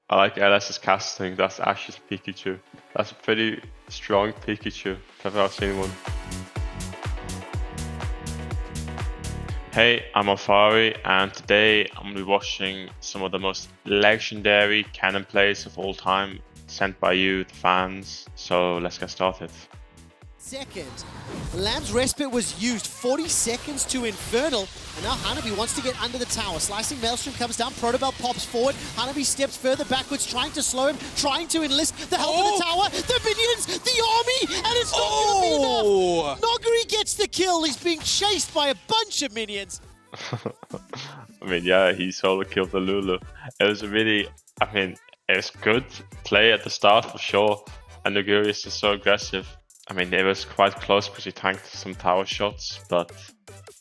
I like LS's casting. That's Ash's Pikachu. That's a pretty strong Pikachu if I've ever seen one. Hey, I'm Alphari, and today I'm going to be watching some of the most legendary Kennen plays of all time sent by you, the fans. So let's get started. Second, Lamb's Respite was used, 40 seconds to Infernal, and now Hanabi wants to get under the tower. Slicing Maelstrom comes down, Protobell pops forward, Hanabi steps further backwards, trying to slow him, trying to enlist the help of the tower, the minions, the army, and it's not going to be enough! Nuguri gets the kill, he's being chased by a bunch of minions. I mean, yeah, he solo killed the Lulu. It was really, it was good play at the start for sure, and Nuguri is just so aggressive. I mean, it was quite close because he tanked some tower shots, but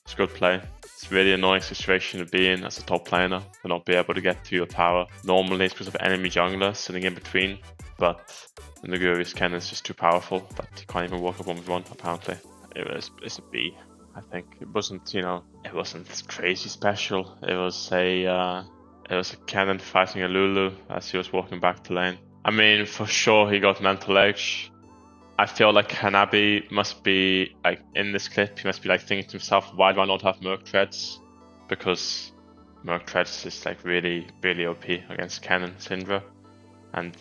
it's good play. It's a really annoying situation to be in as a top laner, to not be able to get to your tower. Normally it's because of enemy jungler sitting in between, but Nuguri's Kennen is just too powerful that he can't even walk up 1v1, apparently. It's a B, I think. It wasn't, it wasn't crazy special. It was a Kennen fighting a Lulu as he was walking back to lane. I mean, for sure he got mental edge. I feel like Hanabi must be, like, in this clip, he must be like thinking to himself, why do I not have Merc Treads? Because Merc Treads is like really, really OP against Kennen Syndra. And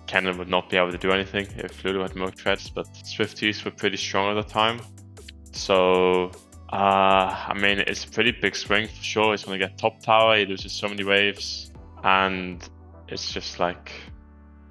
Kennen would not be able to do anything if Lulu had Merc Treads, but Swifties were pretty strong at the time. So, it's a pretty big swing for sure. He's going to get top tower, he loses so many waves, and it's just like,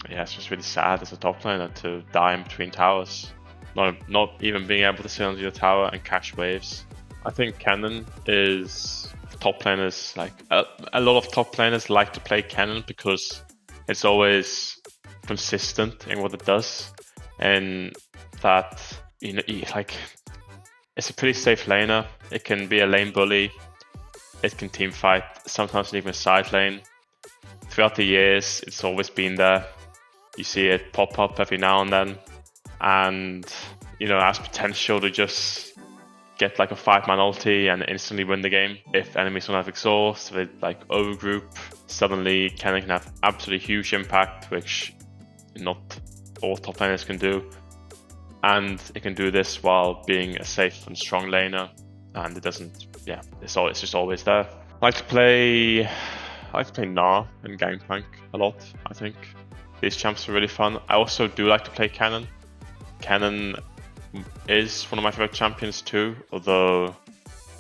yeah, it's just really sad as a top laner to die in between towers. Not even being able to sit under your tower and catch waves. I think Kennen is top laners, like a lot of top laners like to play Kennen because it's always consistent in what it does, and that it's a pretty safe laner. It can be a lane bully, it can team fight, sometimes even a side lane. Throughout the years, it's always been there. You see it pop up every now and then, and has potential to just get like a 5-man ulti and instantly win the game. If enemies don't have exhaust, with like overgroup, suddenly Kennen can have absolutely huge impact, which not all top laners can do. And it can do this while being a safe and strong laner, and it doesn't. Yeah, it's just always there. I like to play Gnar and Gangplank a lot. I think these champs are really fun. I also do like to play Kennen. Kennen is one of my favorite champions too, although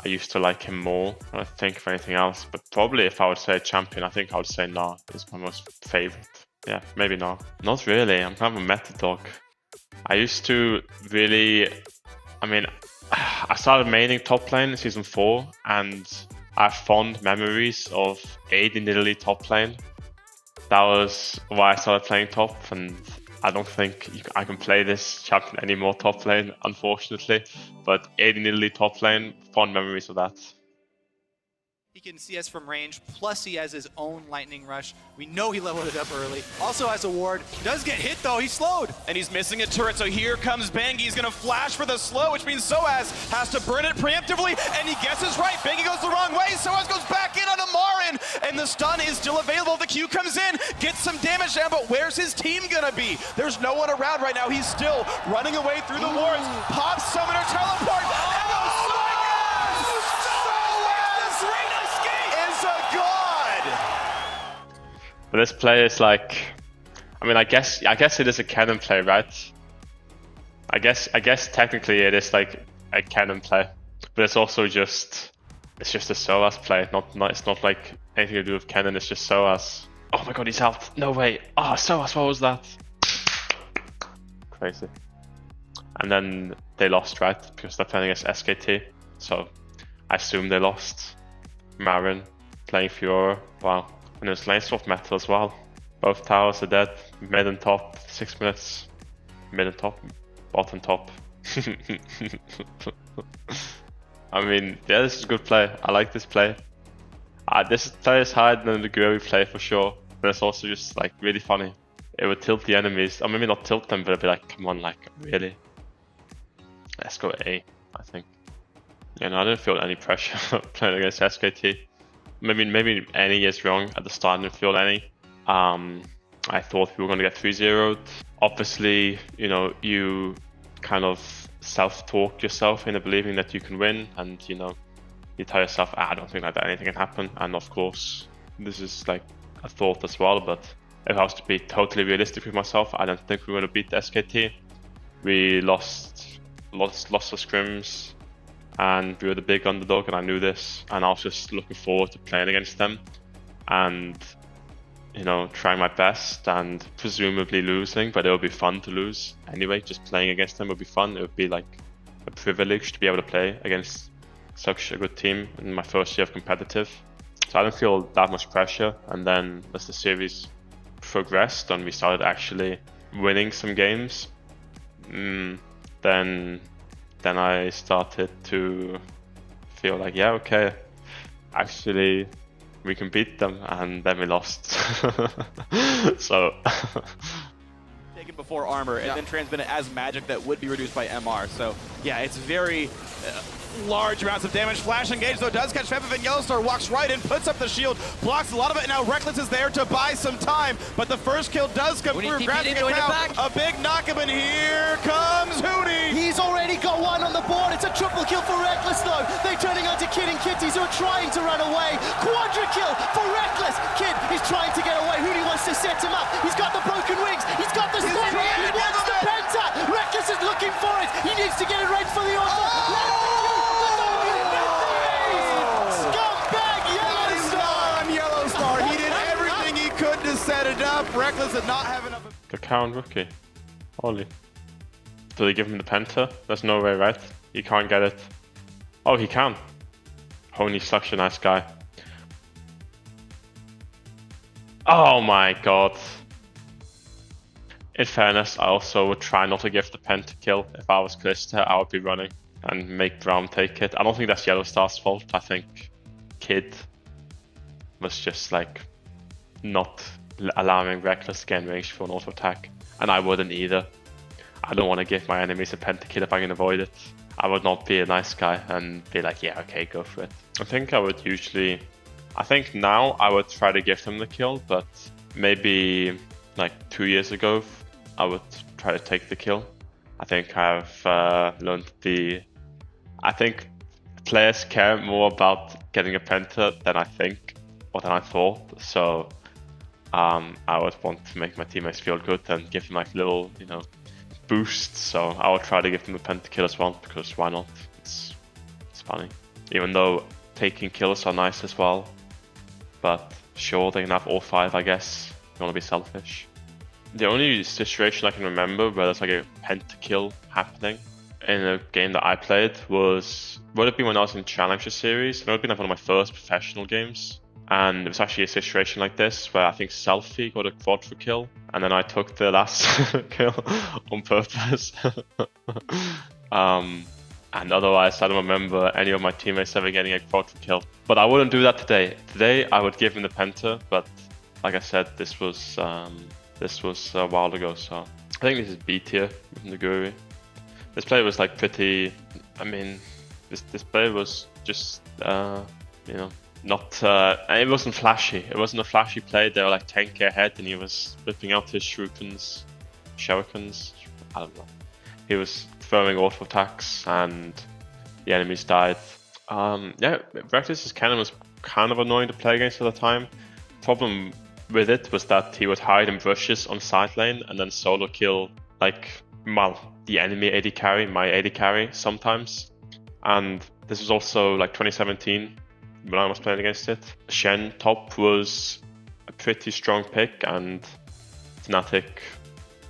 I used to like him more than I think of anything else. But probably if I would say a champion, I think I would say Gnar is my most favorite. Yeah, maybe Gnar. Not really, I'm kind of a meta dog. I used to really, I started maining top lane in season 4, and I have fond memories of AD Nidalee top lane. That was why I started playing top, and I don't think I can play this champion anymore top lane, unfortunately. But AD Nidalee top lane, fond memories of that. He can CS from range, plus he has his own Lightning Rush. We know he leveled it up early. Also has a ward. Does get hit though, he's slowed. And he's missing a turret, so here comes Bengi. He's gonna flash for the slow, which means Soaz has to burn it preemptively, and he guesses right. Bengi goes the wrong way, Soaz goes back in on Amarin, and the stun is still available. The Q comes in, gets some damage down, but where's his team gonna be? There's no one around right now. He's still running away through the wards. Pops Summoner Teleport, and But this play is like, I guess it is a Kennen play, right? I guess technically it is like a Kennen play, but it's also just a Soaz play. It's not like anything to do with Kennen. It's just Soaz. Oh my god, he's out! No way! Ah, Soaz, what was that? Crazy. And then they lost, right? Because they're playing against SKT. So I assume they lost. Marin playing Fiora. Wow. And there's lane swap metal as well. Both towers are dead. Mid and top, 6 minutes. Mid and top, bottom top. Yeah, this is a good play. I like this play. This play is higher than the Nuguri play for sure. But it's also just like really funny. It would tilt the enemies, or maybe not tilt them, but it'd be like, come on, like, really? Let's go A, I think. Yeah, no, I didn't feel any pressure playing against SKT. Maybe any is wrong at the start. I didn't feel any. I thought we were going to get 3-0'd. Obviously, you know, you kind of self-talk yourself into believing that you can win, and you know, you tell yourself, I don't think that anything can happen. And of course, this is like a thought as well, but if I was to be totally realistic with myself, I don't think we were going to beat the SKT. We lost the scrims, and we were the big underdog, and I knew this, and I was just looking forward to playing against them, and you know, trying my best and presumably losing, but it would be fun to lose anyway. Just playing against them would be fun. It would be like a privilege to be able to play against such a good team in my first year of competitive. So I didn't feel that much pressure, and then as the series progressed and we started actually winning some games, then I started to feel like, yeah, okay, actually we can beat them, and then we lost. So taken before armor and then transmitted as magic that would be reduced by MR. So yeah, it's very large amounts of damage. Flash engage though does catch Febiv, and Yellowstar walks right in, puts up the shield, blocks a lot of it. Now Rekkles is there to buy some time, but the first kill does come through, grabbing it now. A big knock-up, and here comes Hootie. He's already got one on the board. It's a triple kill for Rekkles though. They're turning onto Kid and Kitties, who are trying to run away. Quadra kill for Rekkles. Kid is trying to get away. Hootie wants to set him up. He's got the broken wings. He's got the stun. He wants the penta. Rekkles is looking for it. He needs to get it right for the auto. Set it up. Rekkles did not have enough. the count rookie. Holy. Do they give him the penta? There's no way, right? He can't get it. Oh, he can. Honey's such a nice guy. Oh my god. In fairness, I also would try not to give the penta kill. If I was Calista, I would be running and make Brown take it. I don't think that's Yellowstar's fault. I think Kid was just like not allowing Rekkles to get in range for an auto attack, and I wouldn't either. I don't want to give my enemies a pentakill if I can avoid it. I would not be a nice guy and be like, yeah, okay, go for it. I think now I would try to give them the kill, but maybe like 2 years ago, I would try to take the kill. I think I've learned I think players care more about getting a penta than I think, or than I thought. So I would want to make my teammates feel good and give them like little, boosts. So I would try to give them a pentakill as well, because why not? It's funny. Even though taking kills are nice as well, but sure, they can have all 5, I guess. You want to be selfish. The only situation I can remember where there's like a pentakill happening in a game that I played would have been when I was in Challenger Series. It would have been like one of my first professional games. And it was actually a situation like this where I think Selfie got a quadra kill, and then I took the last kill on purpose. And otherwise, I don't remember any of my teammates ever getting a quadra kill. But I wouldn't do that today. Today, I would give him the penta, but like I said, this was a while ago, so I think this is B tier with Nuguri. This play was like pretty. I mean, this play was just not. It wasn't flashy. It wasn't a flashy play. They were like 10k ahead, and he was whipping out his shurikens. I don't know. He was throwing auto attacks, and the enemies died. Yeah, Rekkles' Kennen was kind of annoying to play against at the time. Problem with it was that he would hide in bushes on side lane and then solo kill the enemy AD carry, my AD carry sometimes. And this was also like 2017 when I was playing against it. Shen top was a pretty strong pick, and Fnatic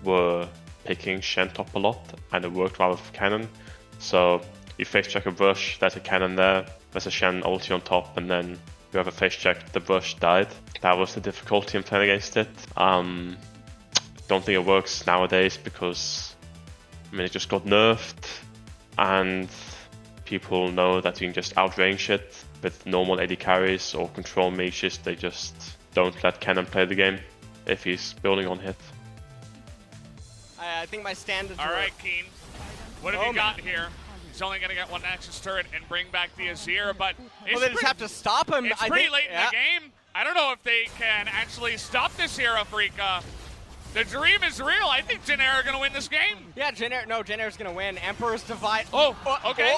were picking Shen top a lot, and it worked well with Kennen. So you face check a brush, there's a Kennen there, there's a Shen ulti on top, and then whoever face checked the brush died. That was the difficulty in playing against it. Don't think it works nowadays because it just got nerfed, and people know that you can just outrange it with normal AD carries or control mages. They just don't let Kennen play the game if he's building on hit. I think my standards. All right, Keen. What have you got here? He's only going to get one Nexus turret and bring back the Azir, but they just have to stop him. It's pretty late in the game. I don't know if they can actually stop this hero freak. The dream is real. I think Jin Air are going to win this game. Yeah, Jin Air's gonna win. Emperor's Divide. Oh, okay.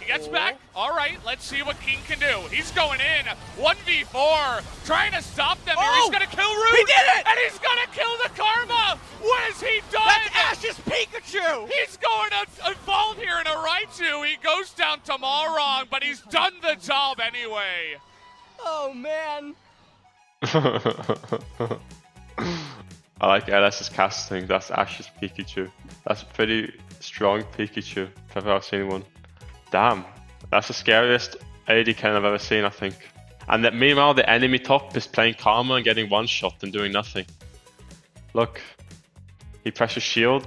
He gets back. All right, let's see what King can do. He's going in. 1v4, trying to stop them here. He's going to kill Root. He did it! And he's going to kill the Karma. What has he done? That's Ash's Pikachu! He's going to evolve here in a Raichu. He goes down to Malrong, but he's done the job anyway. Oh, man. I like LS's casting. That's Ash's Pikachu. That's a pretty strong Pikachu if I've ever seen one. Damn, that's the scariest AD Kennen I've ever seen, I think. And that, meanwhile, the enemy top is playing Karma and getting one shot and doing nothing. Look, he presses shield.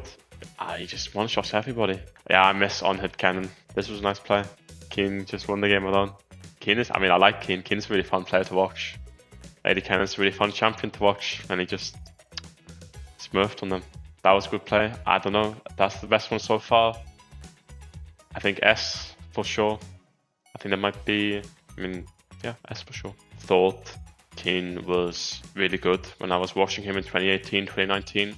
He just one shots everybody. Yeah, I miss on-hit Kennen. This was a nice play. Keen just won the game alone. Keen is, I mean, I like Keen. Keen's a really fun player to watch. AD Kennen's a really fun champion to watch, and he just smurfed on them. That was a good play. I don't know. That's the best one so far. I think S for sure. I think that might be, I mean, yeah, S for sure. Thought Keen was really good when I was watching him in 2018, 2019.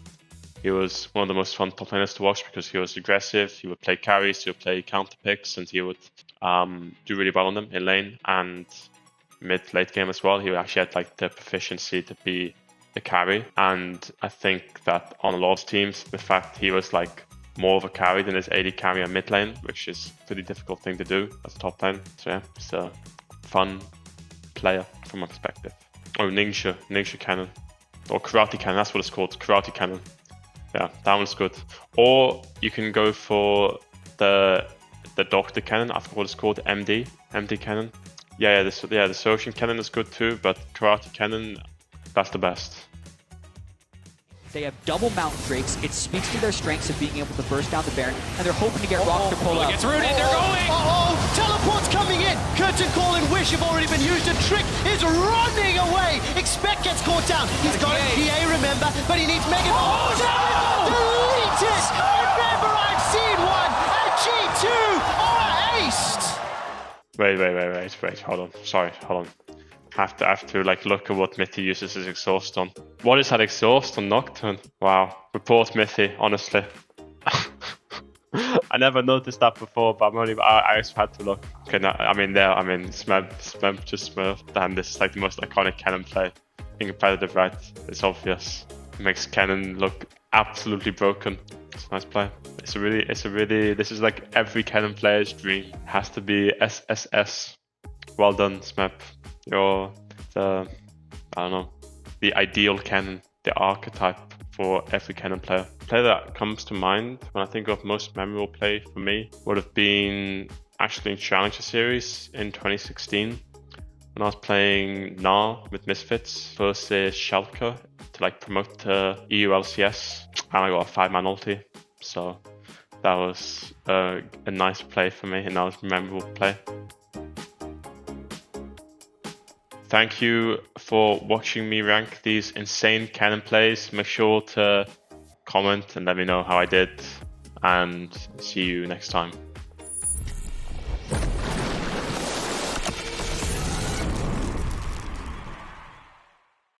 He was one of the most fun top laners to watch because he was aggressive. He would play carries, he would play counter picks, and he would do really well on them in lane and mid-late game as well. He actually had like the proficiency to be a carry, and I think that on a lot of teams, the fact he was like more of a carry than his AD carry on mid lane, which is a pretty difficult thing to do as a top lane. So yeah, it's a fun player from my perspective. Oh, Ninja Kennen, or Karate Kennen, that's what it's called, Karate Kennen. Yeah, that one's good. Or you can go for the Dr. Kennen, I forgot what it's called, MD Kennen. Yeah, the Soshin Kennen is good too, but Karate Kennen, that's the best. They have double Mountain Drakes. It speaks to their strengths of being able to burst down the Baron, and they're hoping to get Rock to pull out. Gets rooted, they're going! Teleport's coming in! Curtain Call and Wish have already been used, and Trick is running away! Expect gets caught down. He's got a PA, remember, but he needs Mega... Deleted! Remember, I've seen one! A G2 or aced! Wait, hold on. Sorry, hold on. I have to like look at what Mithy uses his exhaust on. What is that exhaust on Nocturne? Wow. Report Mithy, honestly. I never noticed that before, but I just had to look. Okay, no, Smeb just smurfed, and this is like the most iconic Kennen play in competitive, right? It's obvious. It makes Kennen look absolutely broken. It's a nice play. This is like every Kennen player's dream. It has to be SSS. Well done, Smeb. You're the ideal Kennen, the archetype for every Kennen player. The play that comes to mind when I think of most memorable play for me would have been actually in Challenger Series in 2016 when I was playing Gnar with Misfits versus Schalke to like promote to EU LCS, and I got a 5-man ulti. So that was a nice play for me, and that was a memorable play. Thank you for watching me rank these insane Kennen plays. Make sure to comment and let me know how I did, and see you next time.